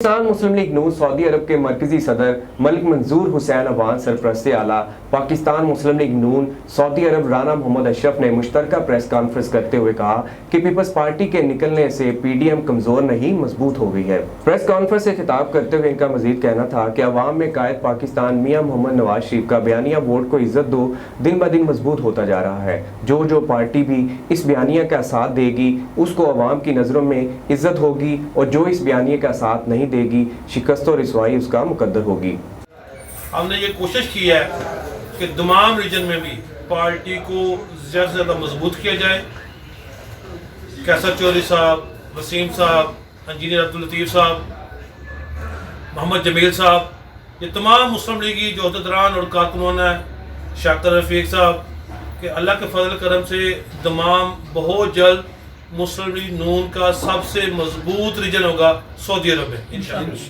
पाकिस्तान मुस्लिम league नून Saudi अरब के मरकजी सदर मलिक मंजूर हुसैन अवान सरपरस्ती आला पाकिस्तान मुस्लिम लीग नून सऊदी अरब राना मोहम्मद अशरफ ने मुश्तरका प्रेस कॉन्फ्रेंस करते हुए कहा कि पीपल्स पार्टी के निकलने से PDM कमजोर नहीं मजबूत हो गई है। प्रेस कॉन्फ्रेंस से खिताब करते हुए इनका मजीद कहना था कि अवाम में कायद पाकिस्तान मियां मोहम्मद नवाज शरीफ का बयानिया वोट को इज्जत दो दिन ब दिन मजबूत होता जा रहा है। जो पार्टी भी इस बयानिया का साथ देगी उसको अवाम की नज़रों में इज्जत होगी और जो इस बयानिया का साथ नहीं देगी शिकस्त और रिसवाई उसका मुकद्दर होगी। हमने ये कोशिश की है कि तमाम रीजन में भी पार्टी को ज़्यादा से ज़्यादा मजबूत किया जाए। कैसर चौधरी साहब, वसीम साहब, इंजीनियर अब्दुल लतीफ़ साहब, मोहम्मद जमील साहब, ये तमाम मुस्लिम लीगी जो अहदेदारान और कारकुनान हैं, शाकिर रफ़ीक साहब, कि अल्लाह के फजल करम से तमाम बहुत जल्द मुस्लिम लीग नून का सबसे मजबूत रीजन होगा सऊदी अरब में इंशाअल्लाह।